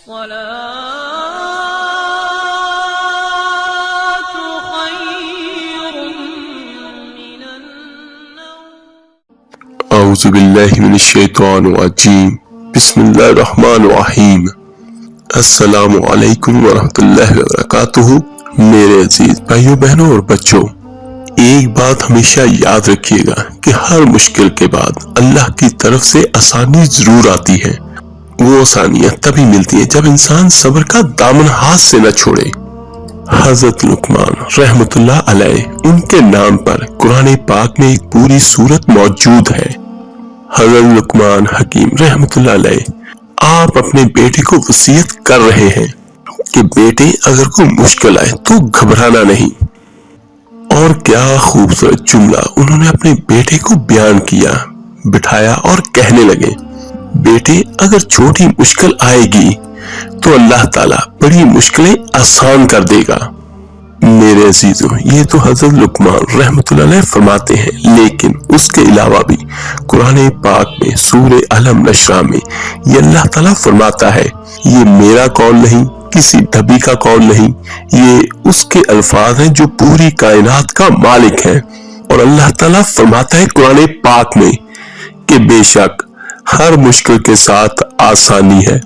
والصلاة خير من النوم. اعوذ باللہ من الشیطان الرجیم. بسم اللہ الرحمن الرحیم. السلام علیکم ورحمۃ اللہ وبرکاتہ. میرے عزیز بھائیوں بہنوں اور بچوں، ایک بات ہمیشہ یاد رکھیے گا کہ ہر مشکل کے بعد اللہ کی طرف سے آسانی ضرور آتی ہے. وہ آسانیاں تبھی ملتی ہیں جب انسان صبر کا دامن ہاتھ سے نہ چھوڑے. حضرت لقمان رحمت اللہ علیہ، ان کے نام پر قرآن پاک میں ایک پوری سورت موجود ہے. حضرت لقمان حکیم رحمت اللہ علیہ آپ اپنے بیٹے کو وصیت کر رہے ہیں کہ بیٹے اگر کوئی مشکل آئے تو گھبرانا نہیں. اور کیا خوبصورت جملہ انہوں نے اپنے بیٹے کو بیان کیا، بٹھایا اور کہنے لگے، بیٹے اگر چھوٹی مشکل آئے گی تو اللہ تعالیٰ بڑی مشکلیں آسان کر دے گا. میرے عزیزوں، یہ تو حضرت لقمان رحمت اللہ علیہ فرماتے ہیں، لیکن اس کے علاوہ بھی قرآن پاک میں سورہ الم نشرہ میں یہ اللہ تعالیٰ فرماتا ہے. یہ میرا قول نہیں، کسی ڈھبی کا قول نہیں، یہ اس کے الفاظ ہیں جو پوری کائنات کا مالک ہے. اور اللہ تعالیٰ فرماتا ہے قرآن پاک میں کہ بے شک ہر مشکل کے ساتھ آسانی ہے،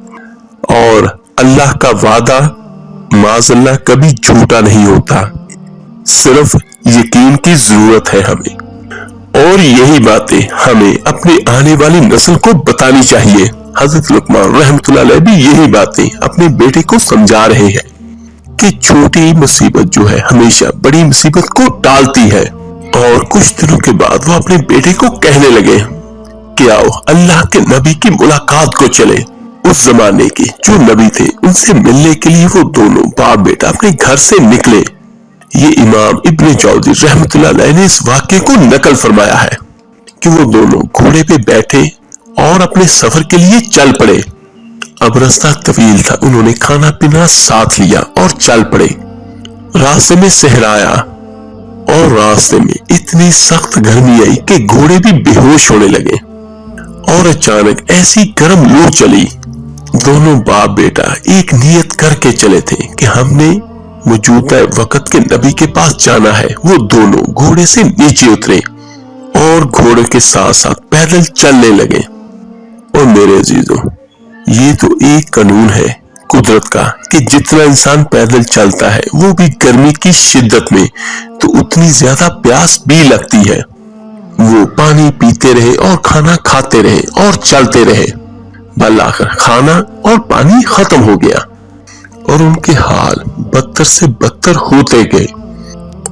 اور اللہ کا وعدہ معاذ اللہ کبھی جھوٹا نہیں ہوتا. صرف یقین کی ضرورت ہے ہمیں، اور یہی باتیں ہمیں اپنی آنے والی نسل کو بتانی چاہیے. حضرت لقمان رحمت اللہ علیہ بھی یہی باتیں اپنے بیٹے کو سمجھا رہے ہیں کہ چھوٹی مصیبت جو ہے ہمیشہ بڑی مصیبت کو ٹالتی ہے. اور کچھ دنوں کے بعد وہ اپنے بیٹے کو کہنے لگے کہ آؤ اللہ کے نبی کی ملاقات کو چلے. اس زمانے کے جو نبی تھے ان سے ملنے کے لیے وہ دونوں باپ بیٹا اپنے گھر سے نکلے. یہ امام ابن جوزی رحمت اللہ علیہ نے اس واقعے کو نقل فرمایا ہے کہ وہ دونوں گھوڑے پہ بیٹھے اور اپنے سفر کے لیے چل پڑے. اب راستہ طویل تھا، انہوں نے کھانا پینا ساتھ لیا اور چل پڑے. راستے میں صحرا آیا اور راستے میں اتنی سخت گرمی آئی کہ گھوڑے بھی بے ہوش ہونے لگے. اور اچانک ایسی گرم لو چلی. دونوں باپ بیٹا ایک نیت کر کے چلے تھے کہ ہم نے موجودہ وقت کے نبی کے پاس جانا ہے. وہ دونوں گھوڑے سے نیچے اترے اور گھوڑے کے ساتھ ساتھ پیدل چلنے لگے. اور میرے عزیزوں، یہ تو ایک قانون ہے قدرت کا کہ جتنا انسان پیدل چلتا ہے وہ بھی گرمی کی شدت میں تو اتنی زیادہ پیاس بھی لگتی ہے. وہ پانی پیتے رہے اور کھانا کھاتے رہے اور چلتے رہے. بالآخر کھانا اور پانی ختم ہو گیا اور ان کے حال بدتر سے بدتر ہوتے گئے.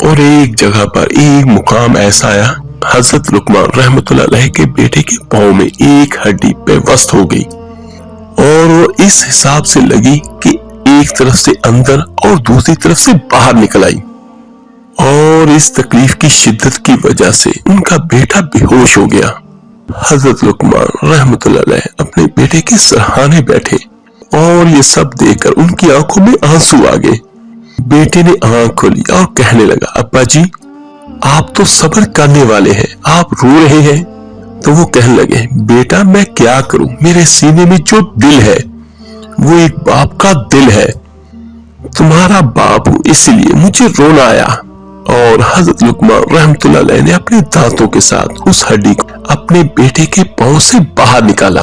اور ایک جگہ پر ایک مقام ایسا آیا، حضرت لقمان رحمت اللہ علیہ کے بیٹے کے پاؤں میں ایک ہڈی پیوست ہو گئی اور وہ اس حساب سے لگی کہ ایک طرف سے اندر اور دوسری طرف سے باہر نکل آئی. اور اس تکلیف کی شدت کی وجہ سے ان کا بیٹا بے ہوش ہو گیا. حضرت لقمان رحمت اللہ علیہ اپنے بیٹے کے سرہانے بیٹھے اور یہ سب دیکھ کر ان کی آنکھوں میں آنسو آ گئے. بیٹے نے آنکھ کھولی اور کہنے لگا، ابا جی آپ تو صبر کرنے والے ہیں، آپ رو رہے ہیں. تو وہ کہنے لگے، بیٹا میں کیا کروں، میرے سینے میں جو دل ہے وہ ایک باپ کا دل ہے. تمہارا باپ ہوں اس لیے مجھے رونا آیا. اور حضرت لقمان رحمت اللہ علیہ نے اپنے دانتوں کے ساتھ اس ہڈی کو اپنے بیٹے کے پاؤں سے باہر نکالا.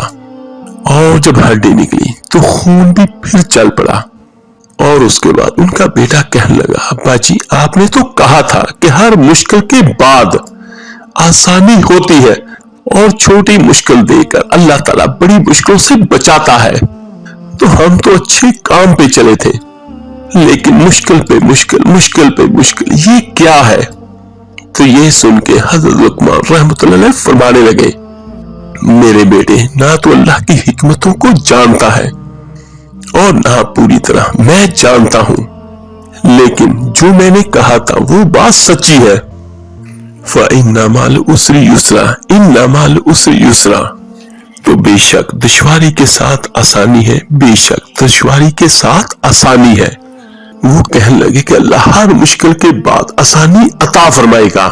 اور جب ہڈی نکلی تو خون بھی پھر چل پڑا. اور اس کے بعد ان کا بیٹا کہنے لگا، ابا جی آپ نے تو کہا تھا کہ ہر مشکل کے بعد آسانی ہوتی ہے، اور چھوٹی مشکل دے کر اللہ تعالیٰ بڑی مشکلوں سے بچاتا ہے. تو ہم تو اچھے کام پہ چلے تھے، لیکن مشکل پہ مشکل، مشکل پہ مشکل، یہ کیا ہے؟ تو یہ سن کے حضرت لقمان رحمت اللہ علیہ فرمانے لگے، میرے بیٹے نہ تو اللہ کی حکمتوں کو جانتا ہے اور نہ پوری طرح میں جانتا ہوں، لیکن جو میں نے کہا تھا وہ بات سچی ہے. فَإِنَّ مَعَ الْعُسْرِ يُسْرًا إِنَّ مَعَ الْعُسْرِ يُسْرًا. تو بے شک دشواری کے ساتھ آسانی ہے، بے شک دشواری کے ساتھ آسانی ہے. وہ کہنے لگے کہ اللہ ہر مشکل کے بعد آسانی عطا فرمائے گا،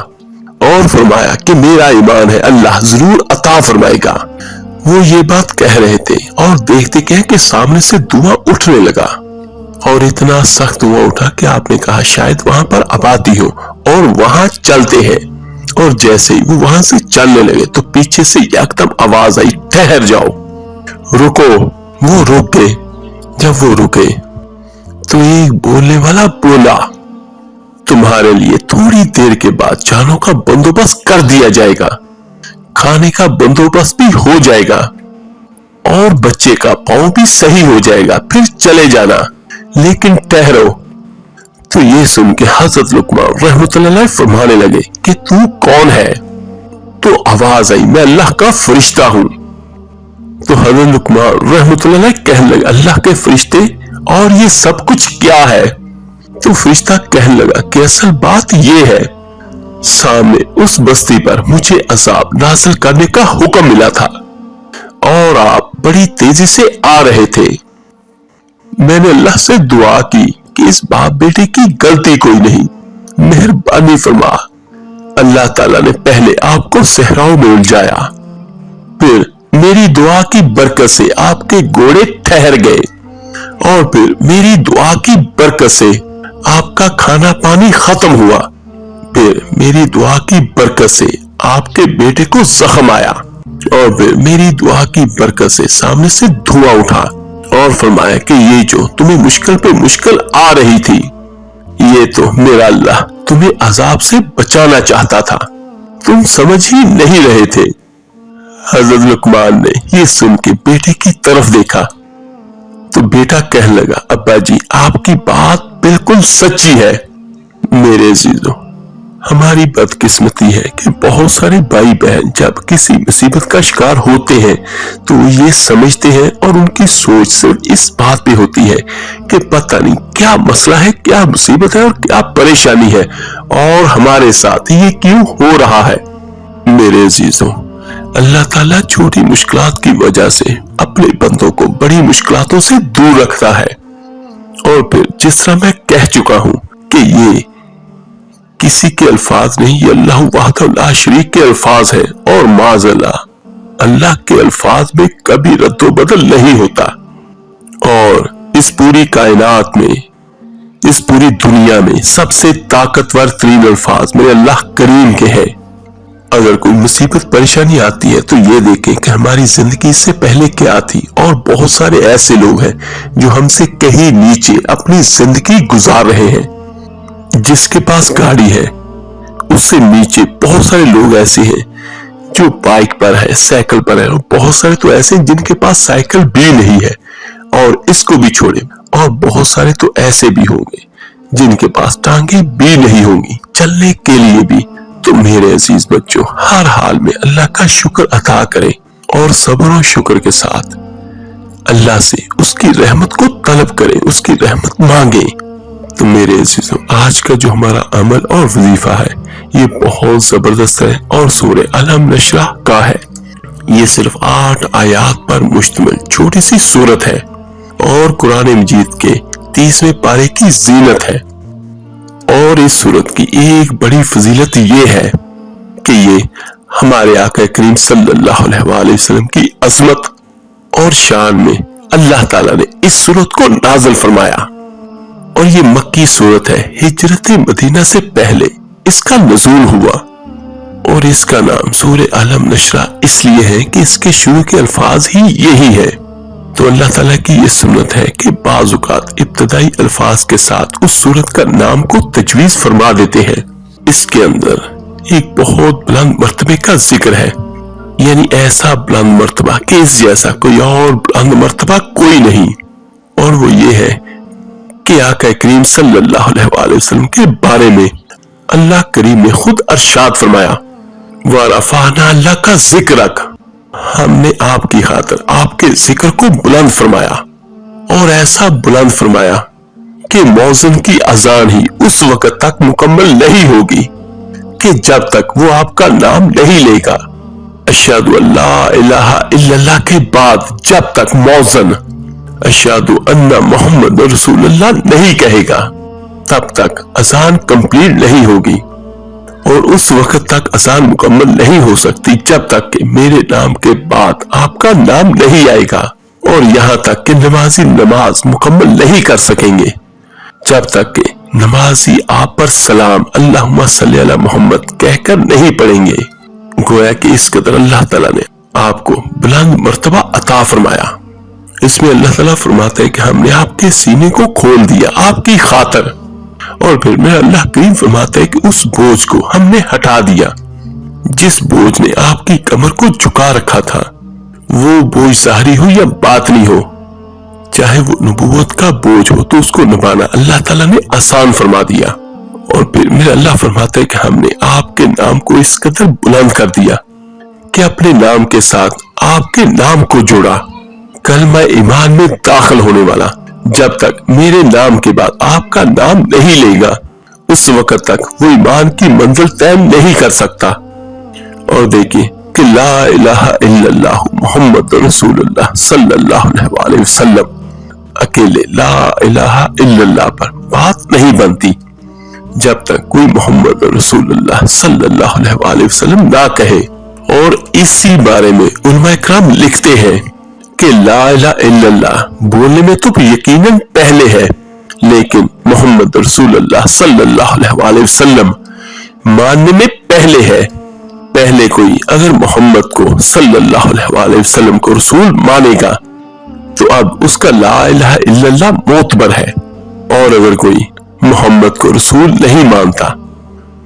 اور فرمایا کہ میرا ایمان ہے اللہ ضرور عطا فرمائے گا. وہ یہ بات کہہ رہے تھے اور دیکھتے کیا کہ سامنے سے دھواں اٹھنے لگا، اور اتنا سخت دھواں اٹھا کہ آپ نے کہا شاید وہاں پر آبادی ہو اور وہاں چلتے ہیں۔ اور جیسے ہی وہ وہاں سے چلنے لگے تو پیچھے سے یکدم آواز آئی، ٹھہر جاؤ، رکو۔ وہ رک گئے۔ جب وہ رکے تو ایک بولنے والا بولا، تمہارے لیے تھوڑی دیر کے بعد جانوں کا بندوبست کر دیا جائے گا، کھانے کا بندوبست بھی ہو جائے گا اور بچے کا پاؤں بھی صحیح ہو جائے گا، پھر چلے جانا، لیکن ٹھہرو۔ تو یہ سن کے حضرت لقمان رحمۃ اللہ علیہ فرمانے لگے کہ تو کون ہے؟ تو آواز آئی، میں اللہ کا فرشتہ ہوں۔ تو حضرت لقمان رحمۃ اللہ علیہ کہنے لگے، اللہ کے فرشتے اور یہ سب کچھ کیا ہے؟ تو فرشتہ کہنے لگا کہ اصل بات یہ ہے، سامنے اس بستی پر مجھے عذاب نازل کرنے کا حکم ملا تھا اور آپ بڑی تیزی سے آ رہے تھے۔ میں نے اللہ سے دعا کی کہ اس باپ بیٹے کی غلطی کوئی نہیں، مہربانی فرما۔ اللہ تعالیٰ نے پہلے آپ کو صحراؤں میں الجھایا، پھر میری دعا کی برکت سے آپ کے گھوڑے ٹھہر گئے، اور پھر میری دعا کی برکت سے آپ کا کھانا پانی ختم ہوا، پھر میری دعا کی برکت سے آپ کے بیٹے کو زخم آیا، اور پھر میری دعا کی برکت سے سامنے سے دھواں اٹھا، اور فرمایا کہ یہ جو تمہیں مشکل پہ مشکل آ رہی تھی، یہ تو میرا اللہ تمہیں عذاب سے بچانا چاہتا تھا، تم سمجھ ہی نہیں رہے تھے۔ حضرت لقمان نے یہ سن کے بیٹے کی طرف دیکھا تو بیٹا کہنے لگا، ابا جی آپ کی بات بالکل سچی ہے۔ میرے عزیزو، ہماری بدقسمتی ہے کہ بہت سارے بھائی بہن جب کسی مصیبت کا شکار ہوتے ہیں تو یہ سمجھتے ہیں اور ان کی سوچ صرف اس بات پہ ہوتی ہے کہ پتہ نہیں کیا مسئلہ ہے، کیا مصیبت ہے اور کیا پریشانی ہے، اور ہمارے ساتھ یہ کیوں ہو رہا ہے۔ میرے عزیزو، اللہ تعالیٰ چھوٹی مشکلات کی وجہ سے اپنے بندوں کو بڑی مشکلاتوں سے دور رکھتا ہے، اور پھر جس طرح میں کہہ چکا ہوں کہ یہ کسی کے الفاظ نہیں، یہ اللہ وحدہ لا شریک کے الفاظ ہیں، اور معاذ اللہ کے الفاظ میں کبھی رد و بدل نہیں ہوتا۔ اور اس پوری کائنات میں، اس پوری دنیا میں سب سے طاقتور ترین الفاظ میرے اللہ کریم کے ہیں۔ اگر کوئی مصیبت پریشانی آتی ہے تو یہ دیکھیں کہ ہماری زندگی سے پہلے کیا تھی، اور بہت سارے ایسے لوگ ہیں جو ہم سے کہیں نیچے اپنی زندگی گزار رہے ہیں۔ جس کے پاس گاڑی ہے اس سے نیچے بہت سارے لوگ ایسے ہیں جو بائک پر ہے، سائیکل پر ہے، اور بہت سارے تو ایسے ہیں جن کے پاس سائیکل بھی نہیں ہے، اور اس کو بھی چھوڑے، اور بہت سارے تو ایسے بھی ہوں گے جن کے پاس ٹانگیں بھی نہیں ہوں گی چلنے کے لیے بھی۔ تو میرے عزیز بچوں، ہر حال میں اللہ کا شکر ادا کریں اور صبر و شکر کے ساتھ اللہ سے اس کی رحمت کو طلب کریں، اس کی رحمت مانگیں۔ تو میرے عزیزوں، آج کا جو ہمارا عمل اور وظیفہ ہے یہ بہت زبردست ہے اور سورہ الم نشرح کا ہے۔ یہ صرف 8 آیات پر مشتمل چھوٹی سی سورت ہے اور قرآن مجید کے 30ویں پارے کی زینت ہے۔ اور اس سورت کی ایک بڑی فضیلت یہ ہے کہ یہ ہمارے آقا کریم صلی اللہ علیہ وآلہ وسلم کی عظمت اور شان میں اللہ تعالیٰ نے اس سورت کو نازل فرمایا، اور یہ مکی سورت ہے۔ ہجرت مدینہ سے پہلے اس کا نزول ہوا، اور اس کا نام سورہ الم نشرح اس لیے ہے کہ اس کے شروع کے الفاظ ہی یہی ہے۔ تو اللہ تعالیٰ کی یہ سنت ہے کہ بعض اوقات ابتدائی الفاظ کے ساتھ اس سورت کا نام کو تجویز فرما دیتے ہیں۔ اس کے اندر ایک بہت بلند مرتبے کا ذکر ہے، یعنی ایسا بلند مرتبہ کہ اس جیسا کوئی اور بلند مرتبہ کوئی نہیں، اور وہ یہ ہے کہ آقا کریم صلی اللہ علیہ وآلہ وسلم کے بارے میں اللہ کریم نے خود ارشاد فرمایا، وَرَفَعْنَا لَكَ ذِكْرَكَ، ہم نے آپ کی خاطر آپ کے ذکر کو بلند فرمایا، اور ایسا بلند فرمایا کہ مؤذن کی اذان ہی اس وقت تک مکمل نہیں ہوگی کہ جب تک وہ آپ کا نام نہیں لے گا۔ اشہد ان لا الہ الا اللہ کے بعد جب تک مؤذن اشہد ان محمد رسول اللہ نہیں کہے گا تب تک اذان کمپلیٹ نہیں ہوگی۔ اور اس وقت تک اذان مکمل نہیں ہو سکتی جب تک کہ میرے نام کے بعد آپ کا نام نہیں آئے گا، اور یہاں تک کہ نمازی نماز مکمل نہیں کر سکیں گے جب تک کہ نمازی آپ پر سلام اللہم صلی علی محمد کہہ کر نہیں پڑھیں گے۔ گویا کہ اس قدر اللہ تعالیٰ نے آپ کو بلند مرتبہ عطا فرمایا۔ اس میں اللہ تعالیٰ فرماتا ہے کہ ہم نے آپ کے سینے کو کھول دیا آپ کی خاطر، اور پھر میرا اللہ کریم فرماتا ہے کہ اس بوجھ کو ہم نے ہٹا دیا جس بوجھ نے آپ کی کمر کو جھکا رکھا تھا، وہ بوجھ ظاہری ہو یا باطنی ہو، چاہے وہ نبوت کا بوجھ ہو تو اس کو نبھانا اللہ تعالیٰ نے آسان فرما دیا۔ اور پھر میرا اللہ فرماتا ہے کہ ہم نے آپ کے نام کو اس قدر بلند کر دیا کہ اپنے نام کے ساتھ آپ کے نام کو جوڑا۔ کلمہ ایمان میں داخل ہونے والا جب تک میرے نام کے بعد آپ کا نام نہیں لے گا اس وقت تک وہ ایمان کی منزل طے نہیں کر سکتا۔ اور دیکھیں کہ لا الہ الا اللہ محمد رسول اللہ صلی اللہ علیہ وسلم، اکیلے لا الہ الا اللہ پر بات نہیں بنتی جب تک کوئی محمد رسول اللہ صلی اللہ علیہ وسلم نہ کہے۔ اور اسی بارے میں علماء کرام لکھتے ہیں کہ لا الہ الا اللہ بولنے میں تو یقیناً پہلے ہے، لیکن محمد رسول اللہ صلی اللہ علیہ وسلم ماننے میں پہلے ہے۔ پہلے کوئی اگر محمد کو صلی اللہ علیہ وسلم کو رسول مانے گا تو اب اس کا لا الہ الا اللہ معتبر ہے، اور اگر کوئی محمد کو رسول نہیں مانتا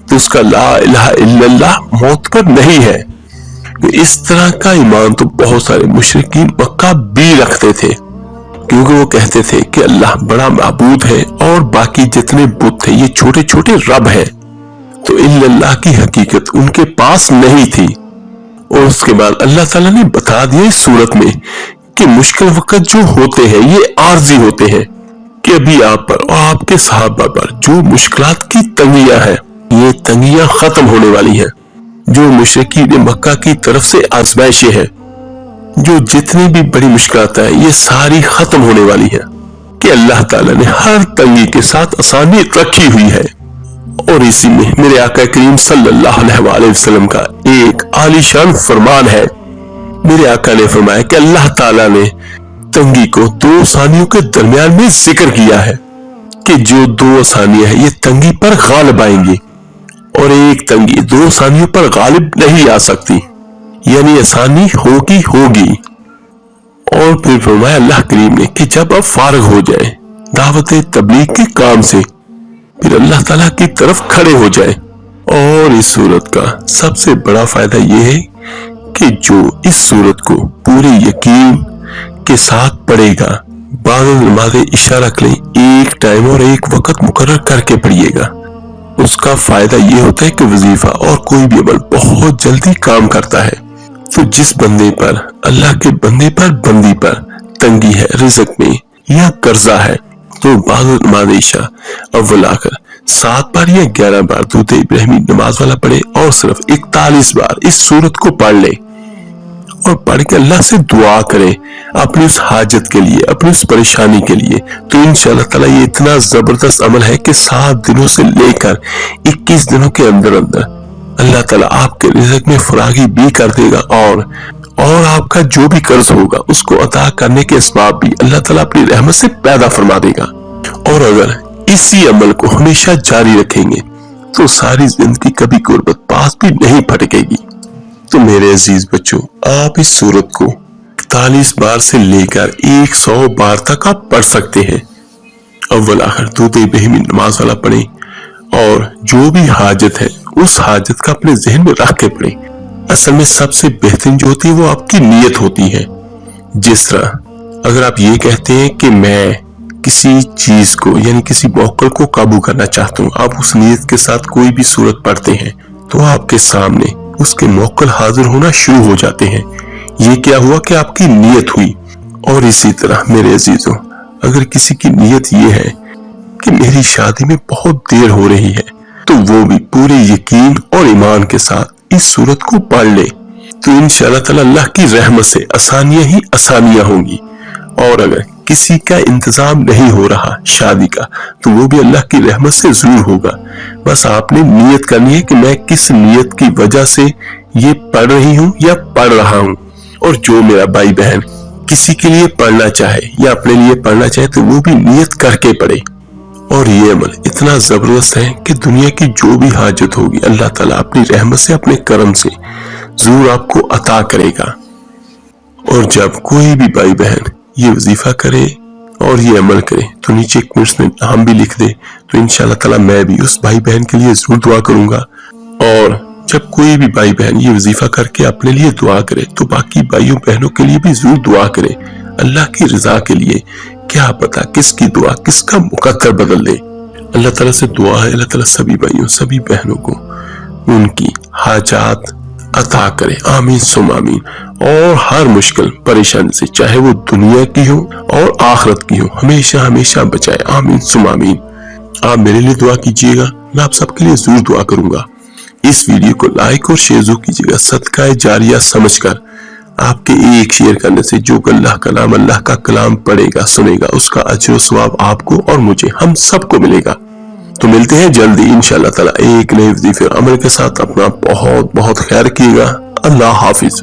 تو اس کا لا الہ الا اللہ معتبر نہیں ہے۔ اس طرح کا ایمان تو بہت سارے مشرکین مکہ بھی رکھتے تھے، کیونکہ وہ کہتے تھے کہ اللہ بڑا معبود ہے اور باقی جتنے بت تھے یہ چھوٹے چھوٹے رب ہیں، تو الا اللہ کی حقیقت ان کے پاس نہیں تھی۔ اور اس کے بعد اللہ تعالیٰ نے بتا دیا اس صورت میں کہ مشکل وقت جو ہوتے ہیں یہ عارضی ہوتے ہیں، کہ ابھی آپ پر اور آپ کے صحابہ پر جو مشکلات کی تنگیاں ہیں یہ تنگیاں ختم ہونے والی ہیں۔ جو مشرکین مکہ کی طرف سے آزمائشیں ہیں، جو جتنی بھی بڑی مشکلات ہیں یہ ساری ختم ہونے والی ہیں، کہ اللہ تعالیٰ نے ہر تنگی کے ساتھ آسانی رکھی ہوئی ہے۔ اور اسی میں میرے آقا کریم صلی اللہ علیہ وسلم کا ایک عالی شان فرمان ہے۔ میرے آقا نے فرمایا کہ اللہ تعالیٰ نے تنگی کو دو آسانیوں کے درمیان میں ذکر کیا ہے، کہ جو دو آسانیاں ہیں یہ تنگی پر غالب آئیں گی، اور ایک تنگی دو آسانیوں پر غالب نہیں آ سکتی، یعنی آسانی ہوگی۔ اور پھر فرمایا اللہ کریم نے کہ جب آپ فارغ ہو جائیں دعوت تبلیغ کے کام سے پھر اللہ تعالیٰ کی طرف کھڑے ہو جائیں۔ اور اس صورت کا سب سے بڑا فائدہ یہ ہے کہ جو اس صورت کو پورے یقین کے ساتھ پڑھے گا، بعض نماز عشاء رکھ لیں، ایک ٹائم اور ایک وقت مقرر کر کے پڑھیے گا، اس کا فائدہ یہ ہوتا ہے کہ وظیفہ اور کوئی بھی عمل بہت جلدی کام کرتا ہے۔ تو جس بندے پر اللہ کے بندے پر بندی پر تنگی ہے رزق میں یا قرضہ ہے تو بعض نماز عشاء اول آخر 7 بار یا 11 بار درود ابراہیمی نماز والا پڑھے، اور صرف 41 بار اس سورت کو پڑھ لے، اور پڑھ کے اللہ سے دعا کرے اپنی اس حاجت کے لیے، اپنی اس پریشانی کے لیے، تو انشاءاللہ تعالیٰ یہ اتنا زبردست عمل ہے کہ 7 دنوں سے لے کر 21 دنوں کے اندر اللہ تعالیٰ آپ کے رزق میں فراغی بھی کر دے گا، اور آپ کا جو بھی قرض ہوگا اس کو عطا کرنے کے اسباب بھی اللہ تعالیٰ اپنی رحمت سے پیدا فرما دے گا۔ اور اگر اسی عمل کو ہمیشہ جاری رکھیں گے تو ساری زندگی کبھی غربت پاس بھی نہیں پھٹکے گی۔ تو میرے عزیز بچوں، آپ اس سورت کو 41 بار سے لے کر 100 بار تک آپ پڑھ سکتے ہیں۔ اول آخر درود ابراہیمی نماز والا پڑھیں، اور جو بھی حاجت ہے اس حاجت کا اپنے ذہن میں رکھ کے پڑھیں۔ اصل میں سب سے بہترین جو ہوتی ہے وہ آپ کی نیت ہوتی ہے۔ جس طرح اگر آپ یہ کہتے ہیں کہ میں کسی چیز کو یعنی کسی موقع کو قابو کرنا چاہتا ہوں، آپ اس نیت کے ساتھ کوئی بھی سورت پڑھتے ہیں تو آپ کے سامنے اس کے موقع حاضر ہونا شروع ہو جاتے ہیں۔ یہ کیا ہوا کہ آپ کی نیت ہوئی۔ اور اسی طرح میرے عزیزوں، اگر کسی کی نیت یہ ہے کہ میری شادی میں بہت دیر ہو رہی ہے تو وہ بھی پورے یقین اور ایمان کے ساتھ اس سورت کو پڑھ لے، تو انشاءاللہ تعالی اللہ کی رحمت سے آسانیاں ہی آسانیاں ہوں گی۔ اور اگر کسی کا انتظام نہیں ہو رہا شادی کا تو وہ بھی اللہ کی رحمت سے ضرور ہوگا. بس آپ نے نیت کرنی ہے کہ میں کس نیت کی وجہ سے یہ پڑھ رہی ہوں یا پڑھ رہا ہوں. اور جو میرا بھائی بہن کسی کے لیے پڑھنا چاہے یا اپنے لیے پڑھنا چاہے تو وہ بھی نیت کر کے پڑھے. اور یہ عمل اتنا زبردست ہے کہ دنیا کی جو بھی حاجت ہوگی اللہ تعالیٰ اپنی رحمت سے اپنے کرم سے ضرور آپ کو عطا کرے گا. اور جب کوئی بھی بھائی بہن یہ وظیفہ کرے اور یہ عمل کرے تو نیچے کمنٹس میں نام بھی لکھ دے تو انشاءاللہ تعالیٰ میں بھی اس بھائی بہن کے لیے ضرور دعا کروں گا. اور جب کوئی بھی بھائی بہن یہ وظیفہ کر کے اپنے لیے دعا کرے تو باقی بھائیوں بہنوں کے لیے بھی ضرور دعا کرے اللہ کی رضا کے لیے. کیا پتا کس کی دعا کس کا مقدر بدل دے. اللہ تعالیٰ سے دعا ہے اللہ تعالیٰ سبھی بھائیوں سبھی بہنوں کو ان کی حاجات عطا کرے. آمین ثم آمین. اور ہر مشکل پریشانی سے چاہے وہ دنیا کی ہو اور آخرت کی ہو ہمیشہ ہمیشہ بچائے. آمین ثم آمین. آپ میرے لیے دعا کیجیے گا میں آپ سب کے لیے ضرور دعا کروں گا. اس ویڈیو کو لائک اور شیئر ضرور کیجیے گا صدقہ جاریہ سمجھ کر. آپ کے ایک شیئر کرنے سے جو اللہ کا نام اللہ کا کلام پڑھے گا سنے گا اس کا اجر و ثواب آپ کو اور مجھے ہم سب کو ملے گا. تو ملتے ہیں جلدی انشاءاللہ تعالیٰ ایک نئے وظیفے اور عمل کے ساتھ. اپنا بہت بہت خیال کیے گا. اللہ حافظ.